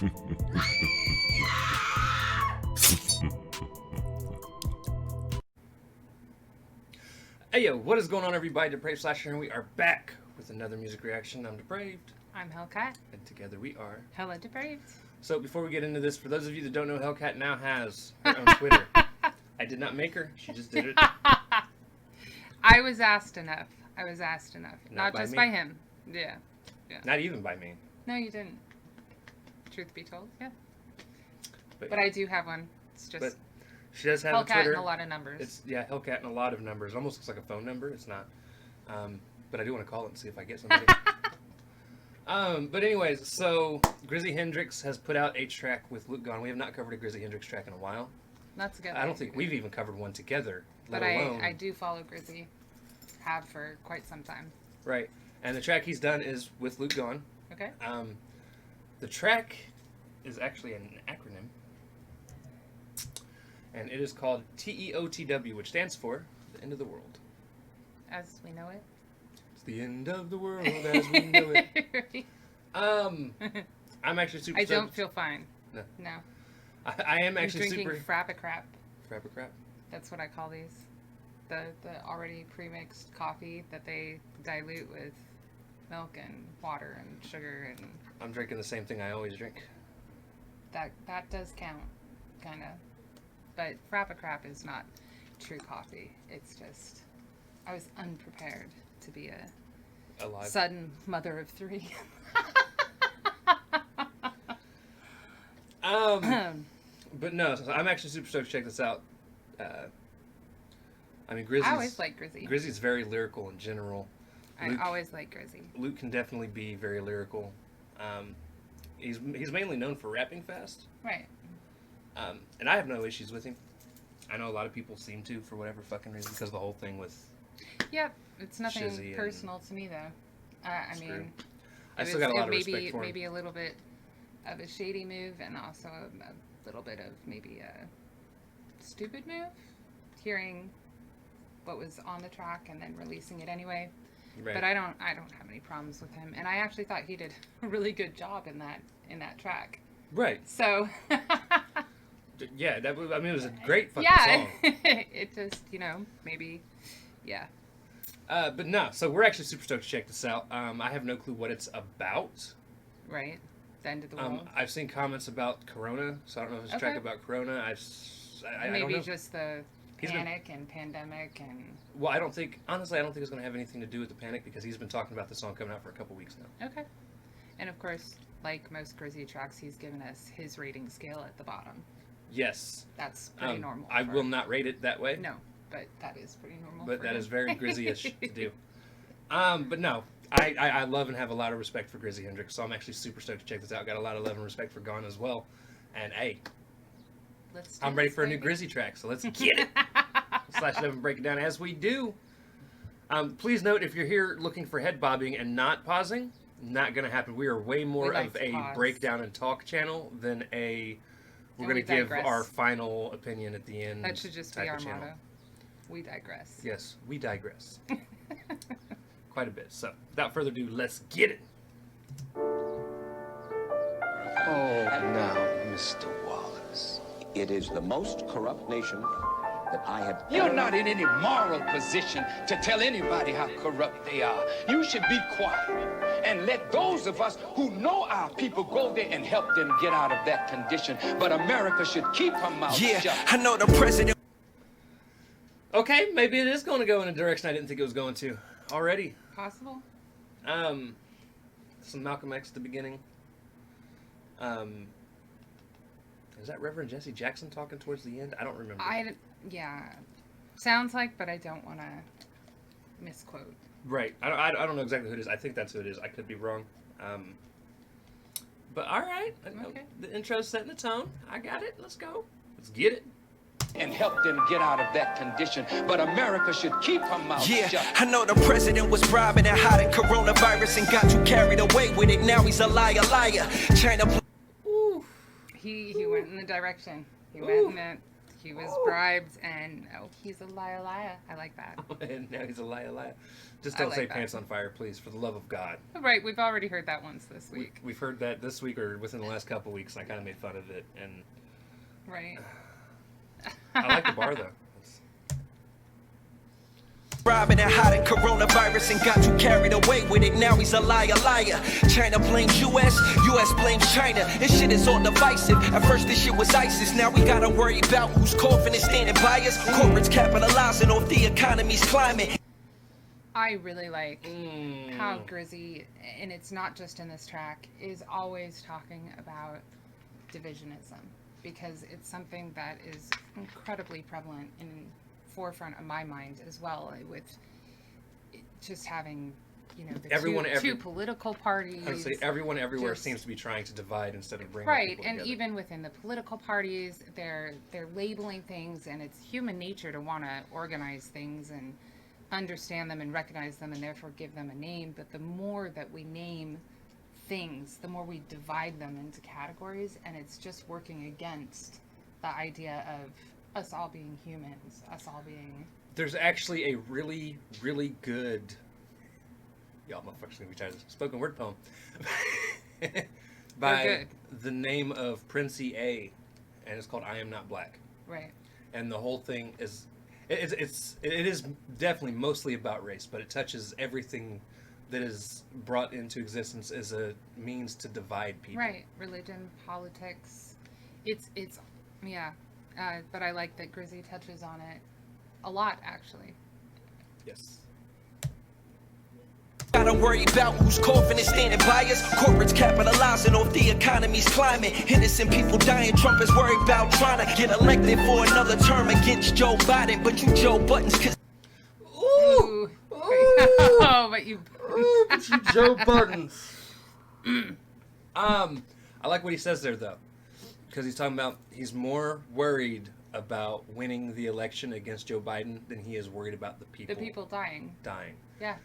Hey yo, what is going on everybody? Depraved Slasher, and we are back with another music reaction. I'm Depraved. I'm Hellcat. And together we are HellaDepraved. So before we get into this, for those of you that don't know, Hellcat now has her own Twitter. I did not make her, she just did it. I was asked enough. Not just by him. Yeah. Not even by me. No, you didn't. Truth be told, yeah. But I do have one. It's just she does have Hellcat a Twitter. and a lot of numbers. It's Hellcat and a lot of numbers. It almost looks like a phone number. It's not. But I do want to call it and see if I get somebody. But anyways, so Grizzy Hendrix has put out a track with GAWNE. We have not covered a Grizzy Hendrix track in a while. Not together. I don't think we've even covered one together. But I do follow Grizzy. Have for quite some time. Right. And the track he's done is with GAWNE. Okay. The track is actually an acronym. And it is called T.E.O.T.W, which stands for the end of the world. As we know it. It's the end of the world as we know it. I'm actually super I don't feel fine. No. I am actually drinking super... Frappacrap. Frappacrap? That's what I call these. The already pre-mixed coffee that they dilute with milk and water and sugar and... I'm drinking the same thing I always drink. That does count, kind of. But Frappacrap is not true coffee. It's just... I was unprepared to be a Alive. Sudden mother of three. But no, so I'm actually super stoked to check this out. I mean, Grizzy's... I always like Grizzy. Grizzy's very lyrical in general. I always like Grizzy. Luke can definitely be very lyrical. He's mainly known for rapping fast. Right. And I have no issues with him. I know a lot of people seem to, for whatever fucking reason, because of the whole thing with... Yep, it's nothing personal to me, though. I mean... I still got a lot of respect for him. Maybe a little bit of a shady move, and also a little bit of maybe a stupid move. Hearing what was on the track and then releasing it anyway. Right. But I don't have any problems with him, and I actually thought he did a really good job in that track. Right. So. Yeah, it was a great fucking song. It just, maybe, yeah. But no, so we're actually super stoked to check this out. I have no clue what it's about. Right. The end of the world. I've seen comments about Corona, so I don't know if it's a track about Corona. I maybe don't know. just the panic and pandemic and... Well, honestly, I don't think it's going to have anything to do with the panic, because he's been talking about the song coming out for a couple weeks now. Okay. And of course, like most Grizzy tracks, he's given us his rating scale at the bottom. Yes. That's pretty normal. I will not rate it that way. No, but that is pretty normal. But that is very Grizzy-ish to do. But no, I love and have a lot of respect for Grizzy Hendrix, so I'm actually super stoked to check this out. Got a lot of love and respect for GAWNE as well. And hey, I'm ready for a new Grizzy track, so let's get it. /7 and break it down as we do. Please note, if you're here looking for head bobbing and not pausing, not going to happen. We are way more of a breakdown and talk channel than a... We're going to give our final opinion at the end. That should just be our motto. We digress. Yes, we digress. Quite a bit. So, without further ado, let's get it. Oh, now, Mr. Wallace. It is the most corrupt nation that I have... You're not in any moral position to tell anybody how corrupt they are. You should be quiet and let those of us who know our people go there and help them get out of that condition. But America should keep her mouth shut. I know the president... Okay, maybe it is going to go in a direction I didn't think it was going to already. Possible. Some Malcolm X at the beginning. Is that Reverend Jesse Jackson talking towards the end? I don't remember. Yeah. Sounds like, but I don't want to misquote. Right. I don't know exactly who it is. I think that's who it is. I could be wrong. But all right. Okay. The intro's setting the tone. I got it. Let's go. Let's get it. And help them get out of that condition. But America should keep her mouth shut. I know the president was bribing and hiding coronavirus and got you carried away with it. Now he's a liar. China... He went in the direction. He went in the... He was bribed, and he's a liar. I like that. And now he's a liar. Just I don't like say that. pants on fire, please, for the love of God. Right, we've already heard that once this week. We've heard that this week or within the last couple weeks, and I kind of made fun of it. And Right. I like the bar, though. Robbing and hiding coronavirus and got too carried away with it. Now he's a liar. China blames US, US blames China. This shit is all divisive. At first this shit was ISIS. Now we gotta worry about who's coughing and standing by us. Corporates capitalizing off the economy's climate. I really like how Grizzy, and it's not just in this track, is always talking about divisionism, because it's something that is incredibly prevalent in forefront of my mind as well, with just having, you know, the two political parties. Honestly, everyone everywhere seems to be trying to divide instead of bring people together. Even within the political parties, they're labeling things, and it's human nature to want to organize things and understand them and recognize them and therefore give them a name. But the more that we name things, the more we divide them into categories, and it's just working against the idea of us all being humans, us all being... There's actually a really, really good... Y'all motherfuckers gonna be tired of this spoken word poem. By the name of Princey A. And it's called I Am Not Black. Right. And the whole thing is... It is definitely mostly about race, but it touches everything that is brought into existence as a means to divide people. Right. Religion, politics. It's yeah. But I like that Grizzy touches on it a lot, actually. Yes. Gotta worry about who's coughing and standing by us. Corporates capitalizing off the economy's climate. Innocent people dying. Trump is worried about trying to get elected for another term against Joe Biden. But you Joe Buttons, cause... Ooh. Oh, but you... Ooh, but you Joe Buttons. I like what he says there, though. Because he's talking about, he's more worried about winning the election against Joe Biden than he is worried about the people. The people dying. Yeah.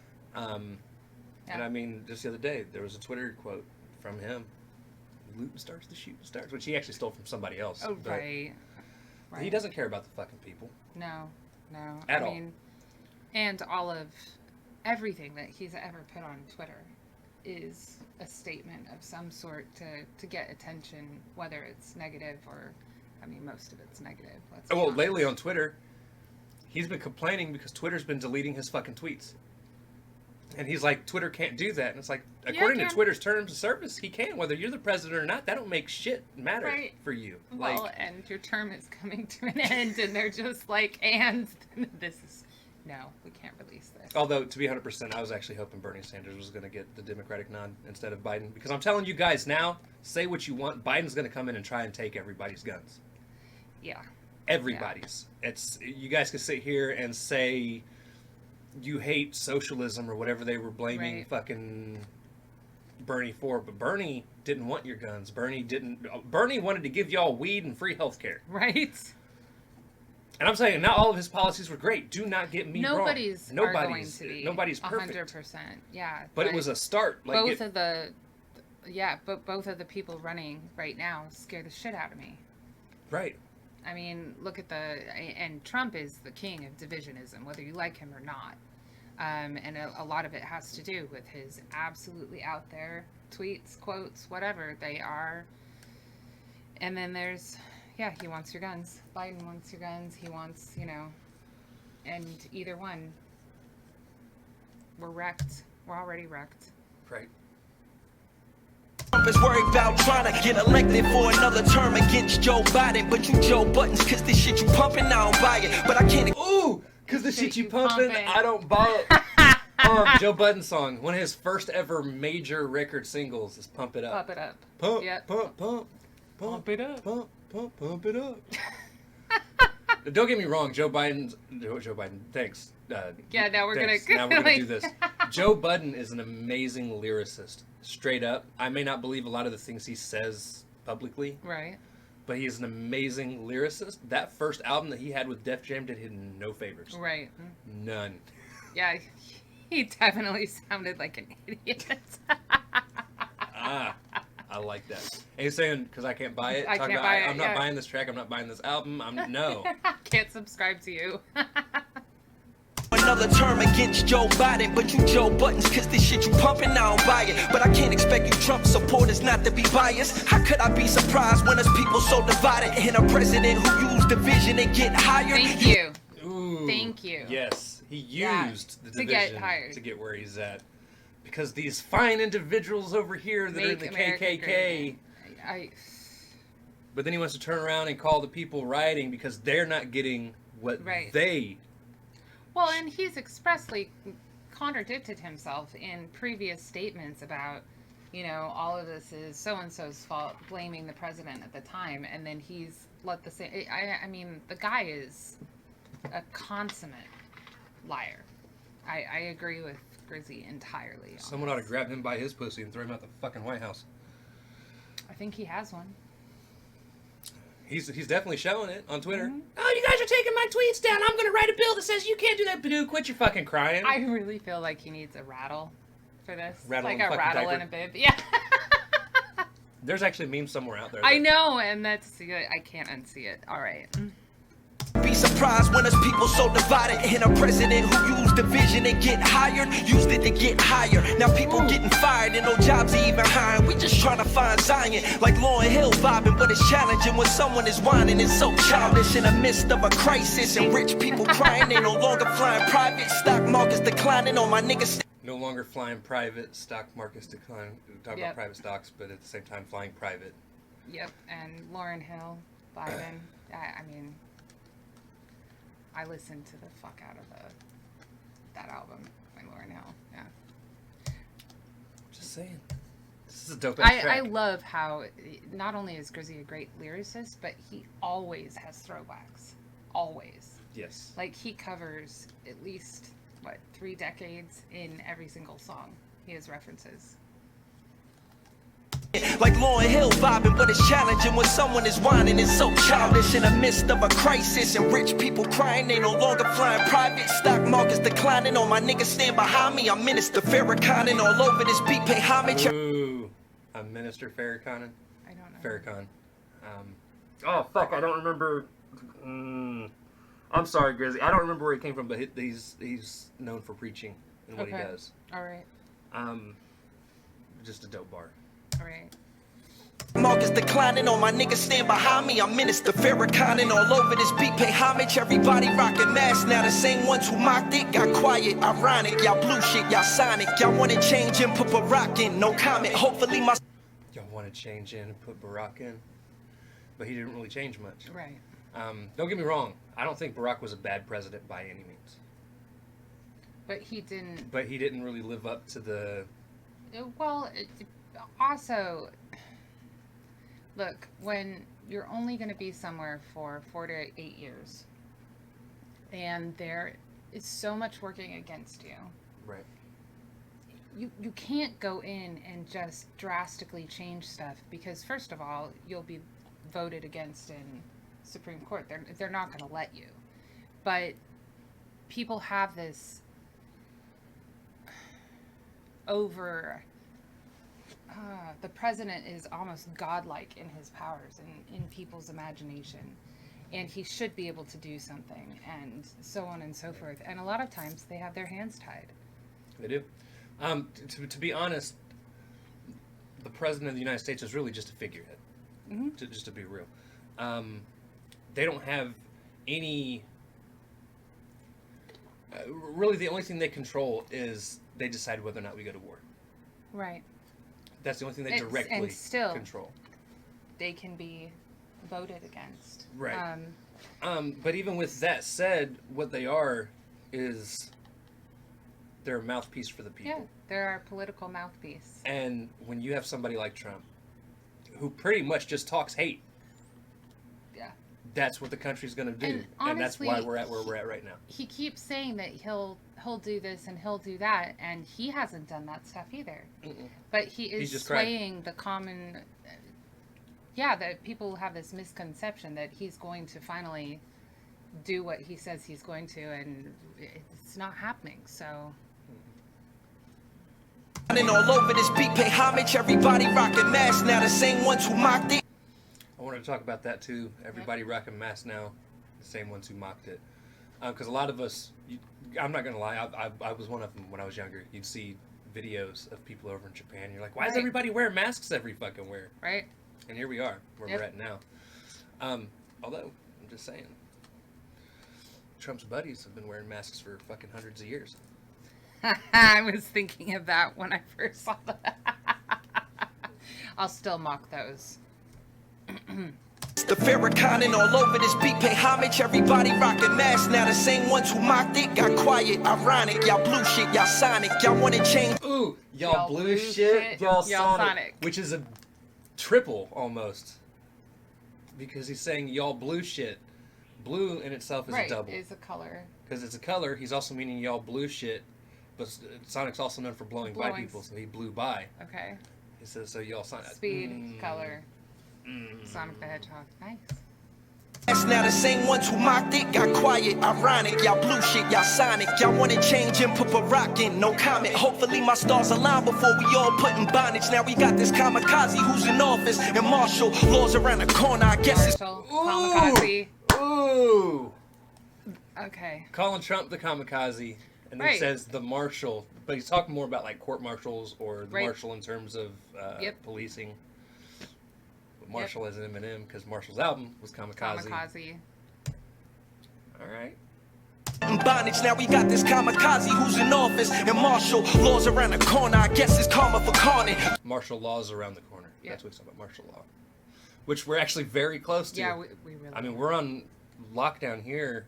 And I mean, just the other day, there was a Twitter quote from him. Looting starts, the shooting starts, which he actually stole from somebody else. Oh, right. He doesn't care about the fucking people. No. At all. And all of everything that he's ever put on Twitter is a statement of some sort to get attention, whether it's negative or, I mean, most of it's negative. Well, lately on Twitter, he's been complaining because Twitter's been deleting his fucking tweets. And he's like, Twitter can't do that. And it's like, according to Twitter's terms of service, he can. Whether you're the president or not, that don't make shit matter for you. Well, and your term is coming to an end, and they're just like, and this is... No, we can't release this. Although, to be 100%, I was actually hoping Bernie Sanders was going to get the Democratic nod instead of Biden. Because I'm telling you guys now, say what you want, Biden's going to come in and try and take everybody's guns. Yeah. Everybody's. Yeah. You guys can sit here and say you hate socialism or whatever they were blaming fucking Bernie for, but Bernie didn't want your guns. Bernie wanted to give y'all weed and free healthcare. Right. And I'm saying not all of his policies were great. Do not get me wrong. Nobody's perfect. 100%. Yeah. But it was a start. Like both of the people running right now scare the shit out of me. Right. I mean, look at and Trump is the king of divisionism, whether you like him or not. And a lot of it has to do with his absolutely out there tweets, quotes, whatever they are. And then there's, he wants your guns. Biden wants your guns. He wants, and either one, we're wrecked. We're already wrecked. Right. Trump is worried about trying to get elected for another term against Joe Biden. But you Joe Buttons, cause this shit you pumping, I don't buy it. But I can't... Ooh! Cause the shit you pumping, I don't buy it. Joe Budden song. One of his first ever major record singles is Pump It Up. Pump It Up. Pump it up. Pump it up. Don't get me wrong, Joe Biden, thanks. Now we're going to do this. Joe Budden is an amazing lyricist. Straight up. I may not believe a lot of the things he says publicly. Right. But he is an amazing lyricist. That first album that he had with Def Jam did him no favors. Right. None. Yeah, he definitely sounded like an idiot. I like that. And he's saying, because I can't buy it. I Talking can't about, buy it, I'm not yeah. buying this track. I'm not buying this album. No. Can't subscribe to you. Another term against Joe Biden, but you Joe Buttons, cause this shit you pumping, I don't buy it. But I can't expect you Trump supporters not to be biased. How could I be surprised when there's people so divided? And a president who used division and get hired? Thank you. Ooh, Thank you. Yes, he used the to division get hired. to get where he's at. Because these fine individuals over here that are in Make the America KKK... great. I But then he wants to turn around and call the people rioting because they're not getting what Right. they... Well, and he's expressly contradicted himself in previous statements about, all of this is so-and-so's fault, blaming the president at the time, and then he's let the same... I mean, the guy is a consummate liar. I agree with Grizzy entirely. on Someone ought to this. grab him by his pussy and throw him out the fucking White House. I think he has one. He's definitely showing it on Twitter. Mhm. Oh, you guys are taking my tweets down. I'm going to write a bill that says you can't do that. Dude, quit your fucking crying. I really feel like he needs a rattle for this. Rattle like and a fucking rattle diaper? and a bib. Yeah. There's actually memes somewhere out there. I know, and that's... I can't unsee it. All right. Be surprised when there's people so divided. And a president who used division and get hired, used it to get higher. Now people getting fired and no jobs are even hiring. We just trying to find Zion, like Lauryn Hill vibing, but it's challenging when someone is whining. It's so childish in the midst of a crisis and rich people crying. They no longer flying private, stock markets declining. On my niggas. No longer flying private, stock markets decline. Talk Yep. about private stocks, but at the same time flying private. Yep. And Lauryn Hill, Biden. I mean... I listened to the fuck out of that album by Lauryn Hill. Yeah. Just saying. This is a dope ass I track. love how not only is Grizzy a great lyricist, but he always has throwbacks. Always. Yes. Like he covers at least 3 decades in every single song. He has references. Like Lauryn Hill vibing, but it's challenging when someone is whining. It's so childish in the midst of a crisis and rich people crying. They no longer flying private, stock markets declining. On my niggas stand behind me. I'm Minister Farrakhan all over this beat. Pay homage. Ooh. I'm Minister Farrakhan. I don't know. Farrakhan. Oh, fuck. I don't remember. I'm sorry, Grizzy. I don't remember where he came from, but he's known for preaching and what he does. All right. Just a dope bar. All right. Markets declining. On my niggas stand behind me. I'm Minister Farrakhan all over this beat. Pay homage. Everybody rocking masks. Now the same ones who mocked it got quiet. Ironic. Y'all blue shit. Y'all sonic. Y'all want to change and put Barack in. No comment. Hopefully my... Y'all want to change in and put Barack in? But he didn't really change much. Right. Don't get me wrong. I don't think Barack was a bad president by any means. But he didn't... But he didn't really live up to the... Well, also, look, when you're only going to be somewhere for 4 to 8 years, and there is so much working against you, Right. you can't go in and just drastically change stuff because, first of all, you'll be voted against in Supreme Court. They're not going to let you. But people have this over... the president is almost godlike in his powers and in people's imagination. And he should be able to do something, and so on and so forth. And a lot of times they have their hands tied. They do. To be honest, the president of the United States is really just a figurehead. Mm-hmm. Just to be real. They don't have any... really, the only thing they control is they decide whether or not we go to war. Right. That's the only thing they It's- directly and still- control. They can be voted against. Right. But even with that said, what they are is they're a mouthpiece for the people. Yeah, they're our political mouthpiece. And when you have somebody like Trump, who pretty much just talks hate, Yeah. that's what the country's going to do. And that's why we're at where we're at right now. He keeps saying that he'll do this and he'll do that, and he hasn't done that stuff either. Mm-mm. But he He's is just swaying the common... that people have this misconception that he's going to finally do what he says he's going to, and it's not happening, so... All over this beat, pay homage, everybody rocking masks. Now the same ones who mocked it. I wanted to talk about that too. Everybody rocking masks now, the same ones who mocked it. Because a lot of us, I'm not gonna lie, I was one of them when I was younger. You'd see videos of people over in Japan, and you're like, why does everybody wear masks every fucking where? Right. And here we are, where we're at now. Although, I'm just saying, Trump's buddies have been wearing masks for fucking hundreds of years. I was thinking of that when I first saw that. I'll still mock those. The Farrakhan all over this beat, pay homage, everybody rocking masks. Now the same ones who mocked it got quiet, ironic. Y'all blue shit, y'all sonic, y'all wanna change. Ooh, y'all blue shit, y'all sonic. Which is a triple almost. Because he's saying y'all blue shit. Blue in itself is a double. Right, is a color. Because it's a color, he's also meaning y'all blue shit. But Sonic's also known for blowing by people, so he blew by. Okay. He says, so y'all Sonic. Speed, color. Sonic the Hedgehog. Nice. That's now the same ones who mocked it got quiet, ironic. Y'all blue shit, y'all sonic. Y'all wanna change and put a rock in, no comment. Hopefully my stars align before we all put in bondage. Now we got this kamikaze who's in office and martial laws around the corner. I guess it's kamikaze. Ooh. Okay. Calling Trump the kamikaze. And then he says the marshal, but he's talking more about like court marshals or the marshal in terms of policing. But Marshall as an Eminem because Marshall's album was Kamikaze. Kamikaze. All right. In bondage, now we got this kamikaze who's in office and martial laws around the corner. I guess it's karma for carnage. Martial laws around the corner. That's what he's talking about, martial law. Which we're actually very close to. Yeah, we really I mean, we're on lockdown here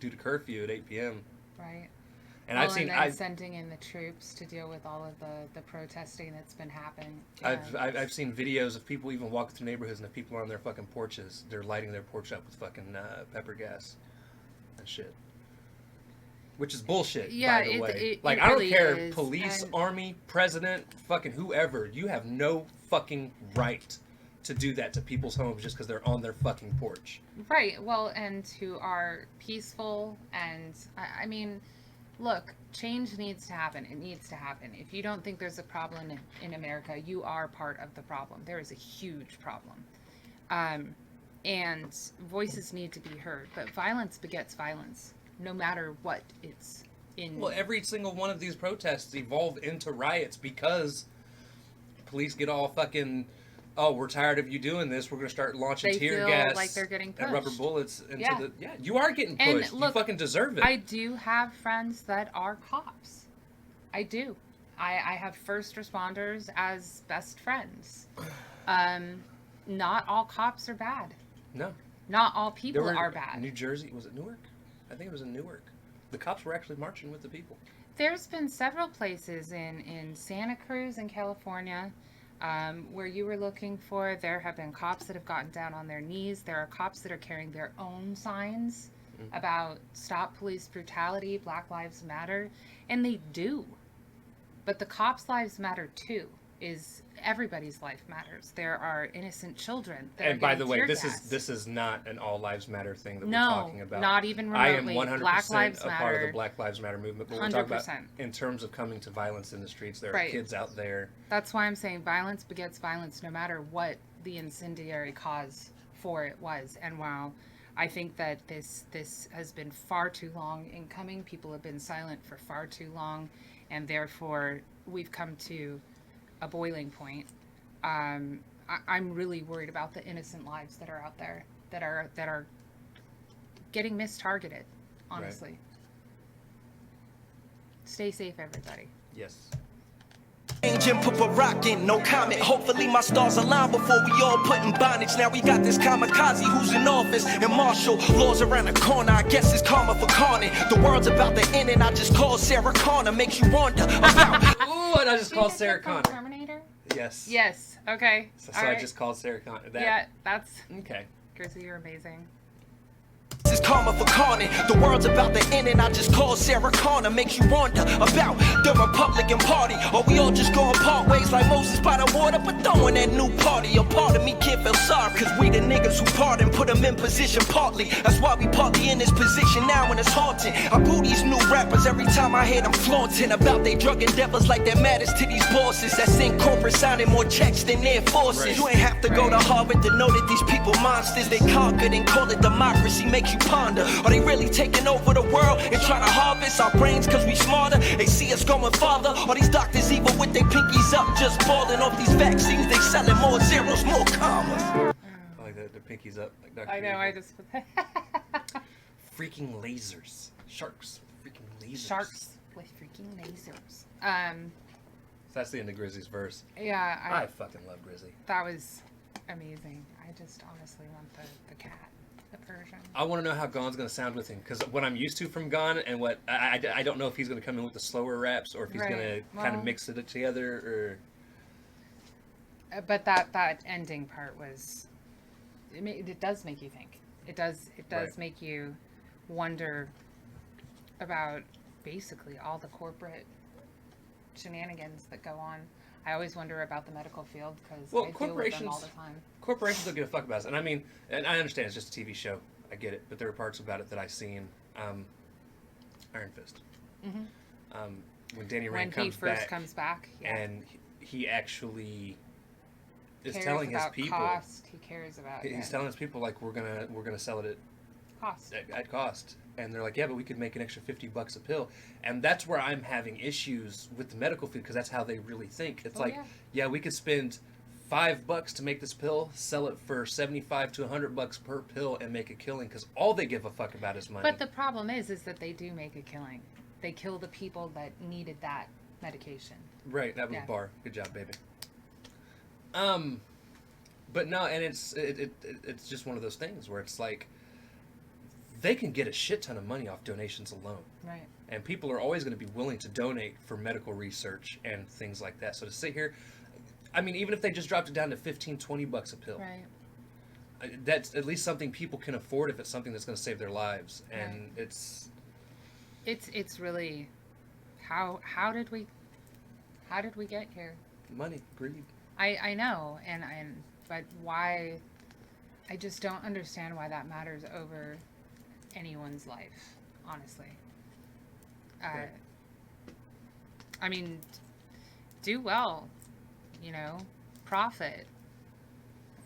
due to curfew at 8 p.m. Right. And I've seen sending in the troops to deal with all of the protesting that's been happening. I've seen videos of people even walking through neighborhoods and the people are on their fucking porches. They're lighting their porch up with fucking pepper gas and shit. Which is bullshit, by the way. Like, I don't care, police, army, president, fucking whoever. You have no fucking right to do that to people's homes just because they're on their fucking porch. Right. Well, and who are peaceful and, I mean... Look, change needs to happen. It needs to happen. If you don't think there's a problem in America, you are part of the problem. There is a huge problem. And voices need to be heard. But violence begets violence, no matter what it's in. Well, every single one of these protests evolved into riots because police get all fucking... Oh, we're tired of you doing this. We're going to start launching tear gas like they're getting pushed. and rubber bullets into the... Yeah, you are getting pushed. And look, you fucking deserve it. I do have friends that are cops. I do. I have first responders as best friends. Not all cops are bad. No. Not all people are bad. New Jersey, was it Newark? I think it was in Newark. The cops were actually marching with the people. There's been several places in Santa Cruz in California... where you were looking for, there have been cops that have gotten down on their knees. There are cops that are carrying their own signs about stop police brutality, Black Lives Matter, and they do. But the cops' lives matter too. Everybody's life matters. There are innocent children that and by the way, this is not an all lives matter thing that we're talking about. Not even remotely. I am 100% Black Lives a part of the Black Lives Matter movement. But 100%. we're talking about in terms of coming to violence in the streets. There are kids out there. That's why I'm saying violence begets violence, no matter what the incendiary cause for it was. And while I think that this has been far too long in coming, people have been silent for far too long, and therefore we've come to a boiling point. I'm really worried about the innocent lives that are out there that are getting mistargeted, honestly. Right. Stay safe, everybody. Yes. Engine put a rock in, no comment. Hopefully my stars align before we all put in bondage. Now we got this kamikaze who's in office and martial laws around the corner. I guess it's karma for carnage. The world's about to end and I just called Sarah Connor. Makes you wonder about... Ooh, and I just called Sarah Connor. Terminator? Yes. Yes. Okay. So I just called Sarah Connor. Yeah, that's... Okay. Grizzy, you're amazing. This is karma for carnage. The world's about to end and I just called Sarah Connor. Makes you wonder about the Republican Party. Or we all just going part ways like Moses by the order, but throwing that new party. A part of me can't feel sorry, cause we the niggas who pardon, put them in position partly. That's why we partly in this position now, and it's haunting. I boo these new rappers every time I hear them flaunting about they drug endeavors like that matters to these bosses. That's in corporate signing more checks than their forces. Right. You ain't have to go to Harvard to know that these people monsters. They conquered and call it democracy, makes you ponder. Are they really taking over the world and trying to harvest our brains cause we smarter? They see us going farther. Are these doctors evil with their pinkies up, just balling off these vaccines? They selling more zeros, more commas. I like that, their pinkies up. Like Dr. I know, Evil. I just... Freaking lasers. Sharks. Freaking lasers. Sharks with freaking lasers. So that's the end of Grizzy's verse. Yeah, I fucking love Grizzy. That was amazing. I just honestly want the cat, the Persian. I want to know how GAWNE's going to sound with him, because what I'm used to from GAWNE and what I don't know if he's going to come in with the slower raps or if he's going to kind of mix it together or. But that ending part was, it does make you think. It does make you wonder about basically all the corporate shenanigans that go on. I always wonder about the medical field because I deal with them all the time. Corporations don't give a fuck about us. And I mean, and I understand it's just a TV show. I get it. But there are parts about it that I see in Iron Fist. Mm-hmm. When Danny Rand comes back, yeah. And he actually is telling his people. Cost. He cares about. He's telling his people like we're gonna sell it at cost. And they're like, yeah, but we could make an extra $50 a pill. And that's where I'm having issues with the medical field, because that's how they really think. It's yeah, we could spend $5 to make this pill, sell it for $75 to $100 per pill, and make a killing, because all they give a fuck about is money. But the problem is that they do make a killing. They kill the people that needed that medication. Right, that was Bar. Good job, baby. But no, and it's just one of those things where it's like, they can get a shit ton of money off donations alone. Right. And people are always going to be willing to donate for medical research and things like that. So to sit here, I mean, even if they just dropped it down to $15-20 a pill, right, that's at least something people can afford if it's something that's going to save their lives. And it's really, how did we get here? Money, greed. I know, but why? I just don't understand why that matters over anyone's life, honestly. Right. I mean, do well, profit,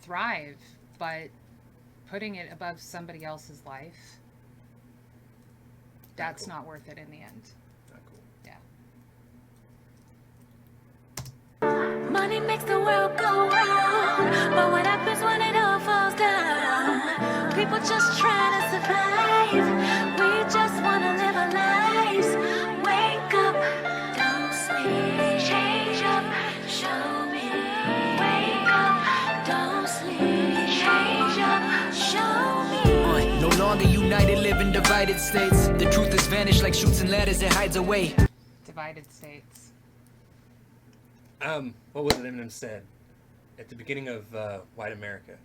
thrive, but putting it above somebody else's life, that's not worth it in the end. Not cool. Yeah. Money makes the world go round, but what happens when it all falls down? People just trying to survive. We just want to live our lives. Wake up, don't sleep. Change up, show me. Wake up, don't sleep. Change up, show me. No longer united, live in divided states. The truth has vanished like chutes and ladders, it hides away. Divided states. What was it Eminem said at the beginning of White America?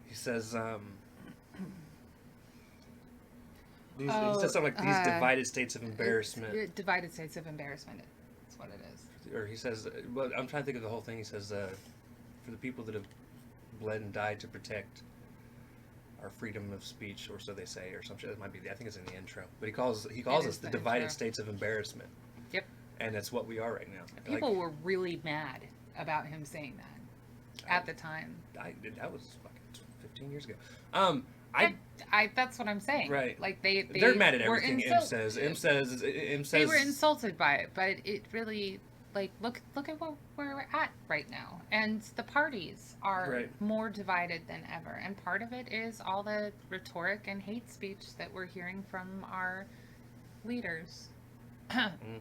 He says, he said something like, these divided states of embarrassment. Divided states of embarrassment. That's what it is. Or he says, well, I'm trying to think of the whole thing. He says, for the people that have bled and died to protect our freedom of speech, or so they say, or some shit. It might be. I think it's in the intro. But he calls us the divided states of embarrassment. Yep. And that's what we are right now. People were really mad about him saying that at the time. That was fucking 15 years ago. That's what I'm saying. Right. Like they're mad at everything M says. M says they were insulted by it, but it really, like, look at where we're at right now, and the parties are more divided than ever, and part of it is all the rhetoric and hate speech that we're hearing from our leaders. Mm-hmm.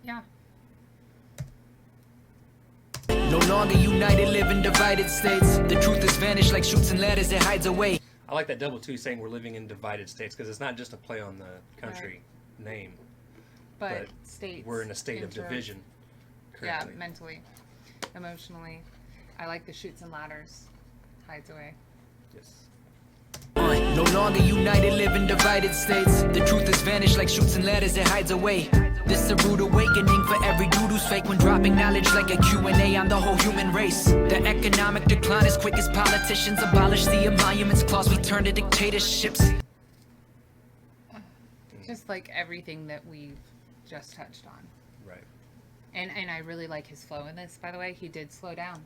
Yeah. No longer united, live in divided states. The truth has vanished like chutes and ladders, it hides away. I like that double too, saying we're living in divided states, because it's not just a play on the country name, but states. We're in a state of division currently. Yeah, mentally, emotionally. I like the chutes and ladders, hides away. Yes. No longer united, live in divided states. The truth has vanished like chutes and ladders, it hides away. This a rude awakening for every dude who's fake when dropping knowledge like a Q&A on the whole human race. The economic decline is quick as politicians abolish the emoluments clause. We turn to dictatorships. Just like everything that we've just touched on. Right. And I really like his flow in this, by the way. He did slow down.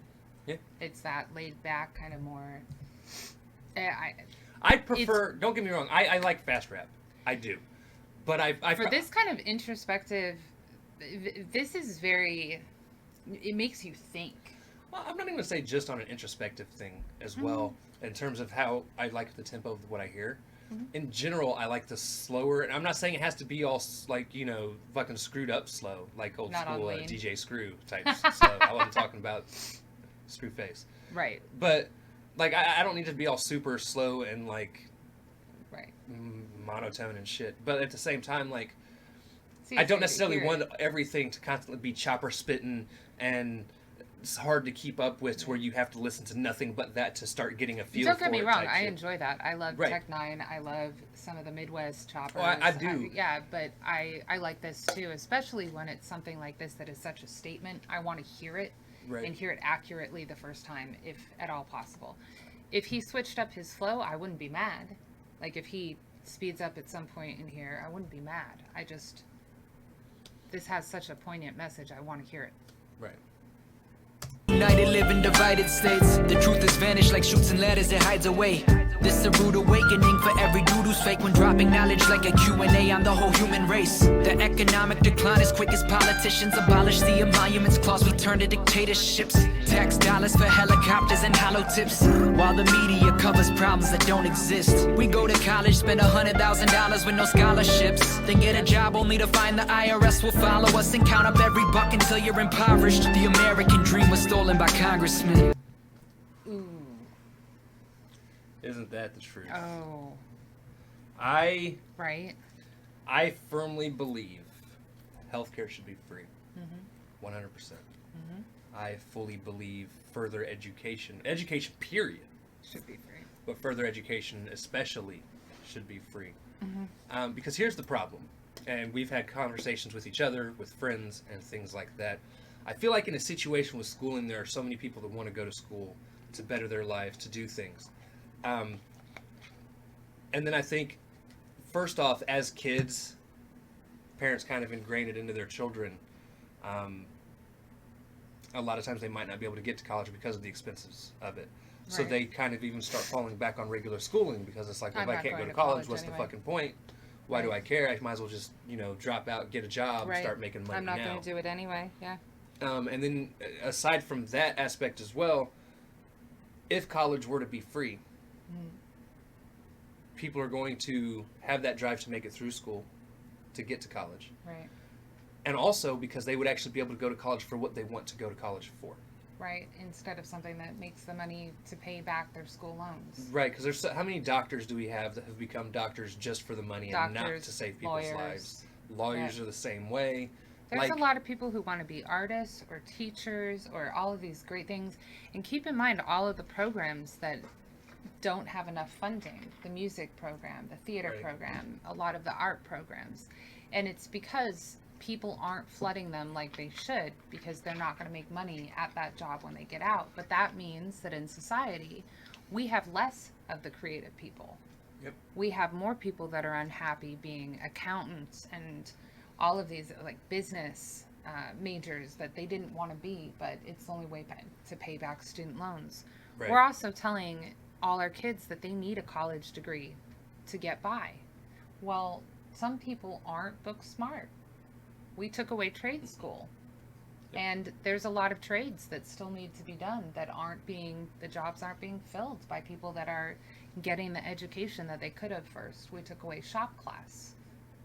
Yeah. It's that laid back kind of more. I prefer. Don't get me wrong. I like fast rap. I do. But for this kind of introspective, this is very. It makes you think. Well, I'm not even gonna say just on an introspective thing as well. In terms of how I like the tempo of what I hear. In general, I like the slower, and I'm not saying it has to be all like, you know, fucking screwed up slow, like old Not school on lean. DJ Screw type slow. I wasn't talking about Screw Face. Right. But like, I don't need to be all super slow and like Right. monotone and shit. But at the same time, like, See, I it's don't good to necessarily hear want it. everything to constantly be chopper spitting and it's hard to keep up with to where you have to listen to nothing but that to start getting a feel Don't for get me it wrong, type I shit. enjoy that. I love Right. Tech Nine. I love some of the Midwest choppers. I do. Yeah, but I like this too, especially when it's something like this that is such a statement. I want to hear it Right. and hear it accurately the first time, if at all possible. If he switched up his flow, I wouldn't be mad. Like if he speeds up at some point in here, I wouldn't be mad. This has such a poignant message. I want to hear it. Right. United live in divided states. The truth has vanished like chutes and ladders it hides away. This a rude awakening for every dude who's fake when dropping knowledge like a Q&A on the whole human race. The economic decline is quick as politicians abolish the emoluments clause. We turn to dictatorships. Tax dollars for helicopters and hollow tips. While the media covers problems that don't exist. We go to college, spend $100,000 with no scholarships. Then get a job only to find the IRS will follow us and count up every buck until you're impoverished. The American dream was stolen by congressmen. Ooh. Isn't that the truth? Oh. I Right? firmly believe healthcare should be free. 100%. I fully believe further education period, Should be free. but further education especially should be free. Because here's the problem, and we've had conversations with each other, with friends, and things like that. I feel like in a situation with schooling, there are so many people that want to go to school to better their lives, to do things. And then I think, first off, as kids, parents kind of ingrain it into their children. A lot of times they might not be able to get to college because of the expenses of it. So Right. they kind of even start falling back on regular schooling because it's like, well, I'm if I not can't go going to to college, college what's anyway. the fucking point? Why do I care? I might as well just, drop out, get a job, and start making money I'm not now. going to do it anyway. Yeah. And then aside from that aspect as well, if college were to be free, people are going to have that drive to make it through school, to get to college. Right. And also because they would actually be able to go to college for what they want to go to college for. Right. Instead of something that makes the money to pay back their school loans. Right, because there's how many doctors do we have that have become doctors just for the money and not Doctors, to save people's lawyers. lives? Lawyers Yeah. are the same way. There's a lot of people who want to be artists or teachers or all of these great things. And keep in mind all of the programs that don't have enough funding. The music program, the theater Right. program, a lot of the art programs. And it's because people aren't flooding them like they should because they're not going to make money at that job when they get out. But that means that in society, we have less of the creative people. Yep. We have more people that are unhappy being accountants and all of these like business majors that they didn't want to be, but it's the only way to pay back student loans. Right. We're also telling all our kids that they need a college degree to get by. Well, some people aren't book smart. We took away trade school. Yep. And there's a lot of trades that still need to be done that the jobs aren't being filled by people that are getting the education that they could have first. We took away shop class,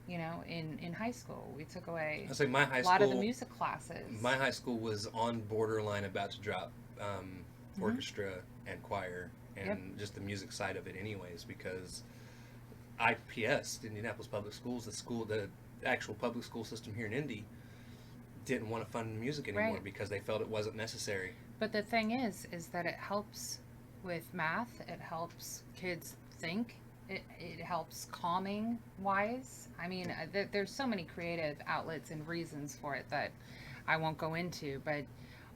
in high school. We took away I say my high a lot of the school- music classes. My high school was on borderline about to drop orchestra and choir and just the music side of it anyways, because IPS, Indianapolis Public Schools, the actual public school system here in Indy, didn't want to fund music anymore Right. because they felt it wasn't necessary. But the thing is that it helps with math. It helps kids think. It helps calming wise. I mean, there's so many creative outlets and reasons for it that I won't go into, but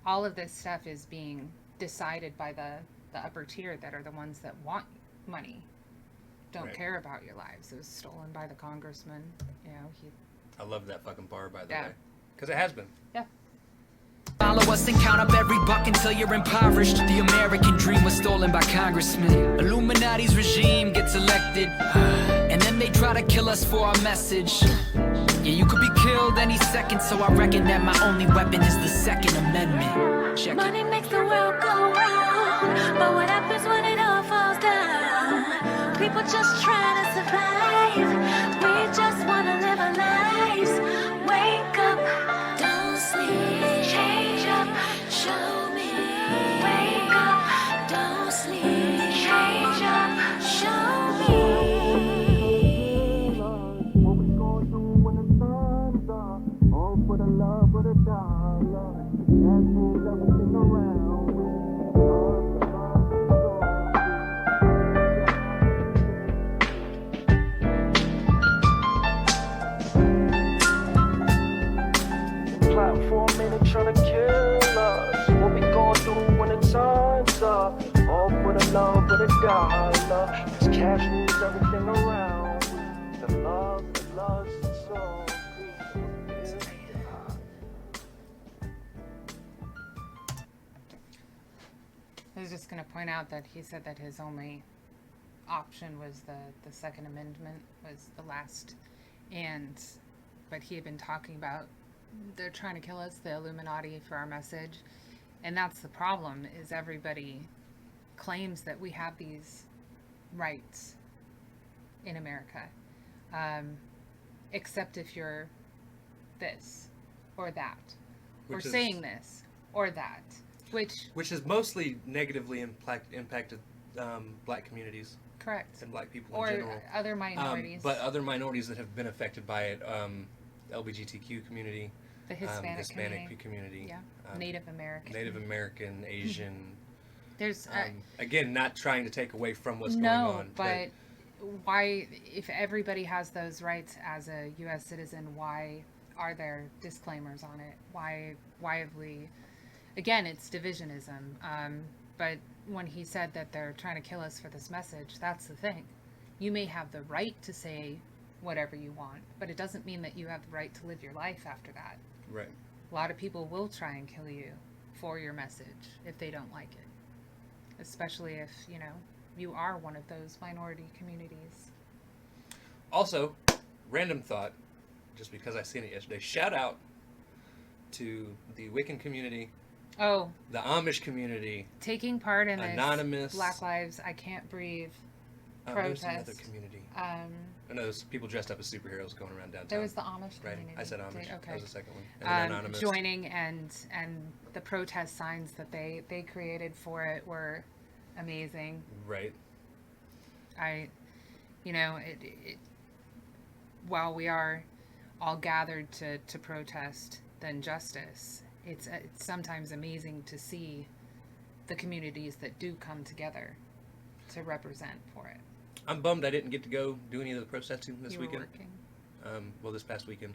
all of this stuff is being decided by the upper tier that are the ones that want money, don't Right. care about your lives. It was stolen by the congressman. You know, I love that fucking bar, by the Yeah. way. Because it has been. Follow us and count up every buck until you're impoverished. The American dream was stolen by congressmen. Illuminati's regime gets elected, and then they try to kill us for our message. Yeah, you could be killed any second, so I reckon that my only weapon is the Second Amendment. Check it. Money makes the world go round, but what happens when it all falls down? People just trying to survive. We just wanna live our lives. Wake up, don't sleep. Change up, show me. Wake up, don't sleep. Change up, show me. What we gonna do when the sun's up? All for the love of the dollar. That moves everything around. Plot for a minute trying to kill us. What we gonna do when the sun's up? All for the love of the dollar. This cash moves everything around. The love, the lust, the soul. I was just going to point out that he said that his only option was the Second Amendment was the last, but he had been talking about they're trying to kill us, the Illuminati, for our message, and that's the problem. Is everybody claims that we have these rights in America, except if you're this or that, or Which is- saying this or that, Which has mostly negatively impacted black communities correct, and black people or in general. other minorities, But other minorities that have been affected by it, LGBTQ community, the Hispanic community, yeah, um, Native American. Native American, Asian. There's Again, not trying to take away from what's no, going on. but why, if everybody has those rights as a U.S. citizen, why are there disclaimers on it? Why have we? Again, it's divisionism. But when he said that they're trying to kill us for this message, that's the thing. You may have the right to say whatever you want, but it doesn't mean that you have the right to live your life after that. Right. A lot of people will try and kill you for your message if they don't like it, especially if, you are one of those minority communities. Also, random thought, just because I seen it yesterday. Shout out to the Wiccan community, Oh, the Amish community, taking part in this Anonymous. Black Lives I Can't Breathe there's another protest. community. Um, I know there's people dressed up as superheroes going around downtown. there was the Amish right. community. I said Amish. Okay. That was the second one. And then Anonymous. Joining and the protest signs that they created for it were amazing. Right. While we are all gathered to protest the injustice, it's sometimes amazing to see the communities that do come together to represent for it. I'm bummed I didn't get to go do any of the protesting this You were weekend. working. This past weekend.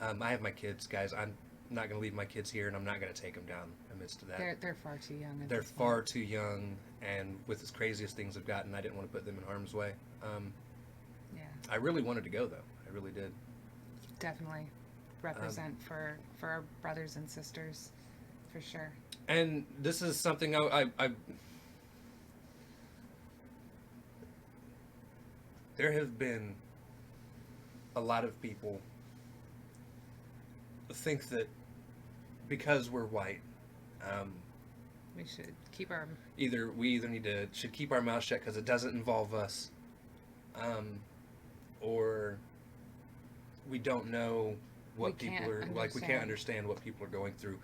I have my kids, guys. I'm not going to leave my kids here, and I'm not going to take them down amidst that. They're far too young. At They're this far point. too young, and with as crazy as things have gotten, I didn't want to put them in harm's way. Yeah, I really wanted to go, though. I really did. definitely represent for our brothers and sisters, for sure. And this is something I there have been a lot of people think that because we're white, We should keep our we either should keep our mouth shut because it doesn't involve us, or we don't know what We people can't are like. We can't understand. understand what people are going through.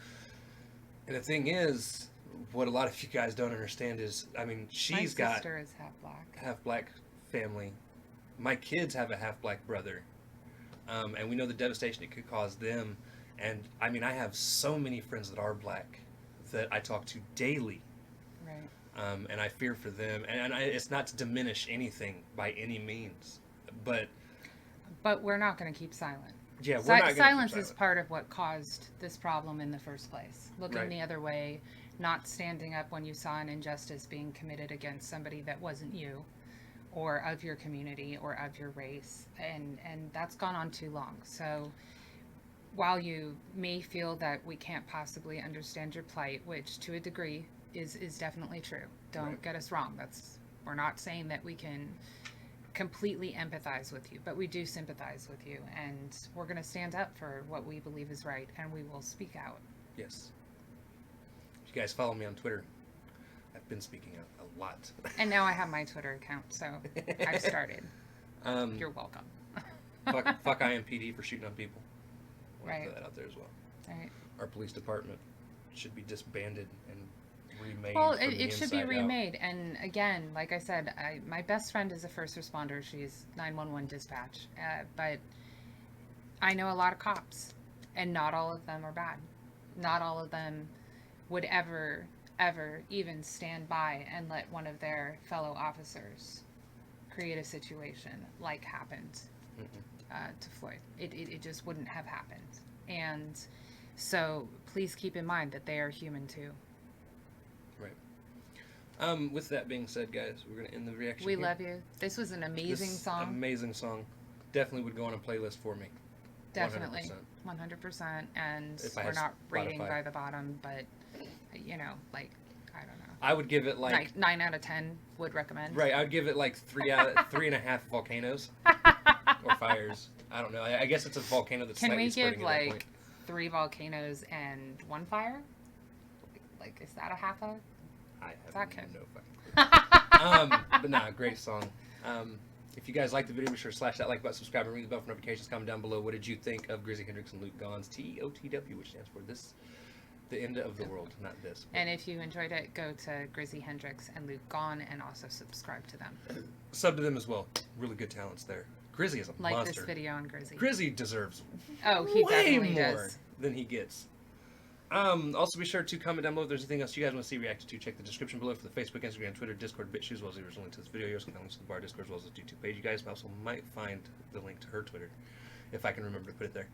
And the thing is, what a lot of you guys don't understand is, I mean, she's my got sister is half black. half black family. My kids have a half black brother, and we know the devastation it could cause them. And I mean, I have so many friends that are black that I talk to daily, Right. And I fear for them. And it's not to diminish anything by any means, but we're not going to keep silent. yeah, we're not gonna silence keep is silent. part of what caused this problem in the first place. Looking Right. the other way, not standing up when you saw an injustice being committed against somebody that wasn't you, or of your community, or of your race, and that's gone on too long. So while you may feel that we can't possibly understand your plight, which to a degree is definitely true, don't Right. get us wrong. We're not saying that we can completely empathize with you, but we do sympathize with you, and we're going to stand up for what we believe is right, and we will speak out. Yes. If you guys follow me on Twitter, I've been speaking out a lot. And now I have my Twitter account, so I've started. You're welcome. fuck IMPD for shooting on people. I want to Right. throw that out there as well. Right. Our police department should be disbanded and remade. Well, from the it should be inside out. remade. And again, like I said, my best friend is a first responder. She's 911 dispatch. But I know a lot of cops, and not all of them are bad. Not all of them would ever even stand by and let one of their fellow officers create a situation like happened to Floyd. It just wouldn't have happened. And so please keep in mind that they are human too. Right. With that being said, guys, we're gonna end the reaction. We here. love you. This was an amazing This song. Amazing song. Definitely would go on a playlist for me. Definitely. 100%. 100%. And If I we're had not rating Spotify. by the bottom, but, you know, like, I don't know. I would give it like Like 9 out of 10 would recommend. right. I would give it like 3.5 volcanoes or fires. I don't know. I guess it's a volcano that's Can slightly we spreading give at that like point. 3 volcanoes and 1 fire? Like, is that a half a? I that have could- no fucking clue. But nah, great song. If you guys like the video, be sure to slash that like button, subscribe, and ring the bell for notifications. Comment down below. What did you think of Grizzy Hendrix and Luke GAWNE's T.E.O.T.W, which stands for this, the end of the world, not this. And if you enjoyed it, go to Grizzy Hendrix and Luke GAWNE and also subscribe to them. Sub to them as well. Really good talents there. Grizzy is a Like monster. this video on Grizzy. Grizzy deserves Oh, he way definitely more does. than he gets. Also, be sure to comment down below if there's anything else you guys want to see reacted to. Check the description below for the Facebook, Instagram, Twitter, Discord, BitChute, as well as the original link to this video. You also can links to the bar Discord, as well as the YouTube page. You guys also might find the link to her Twitter, if I can remember to put it there.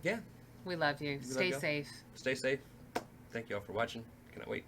Yeah. We love you. We love Stay y'all. safe. Stay safe. Thank you all for watching. Cannot wait.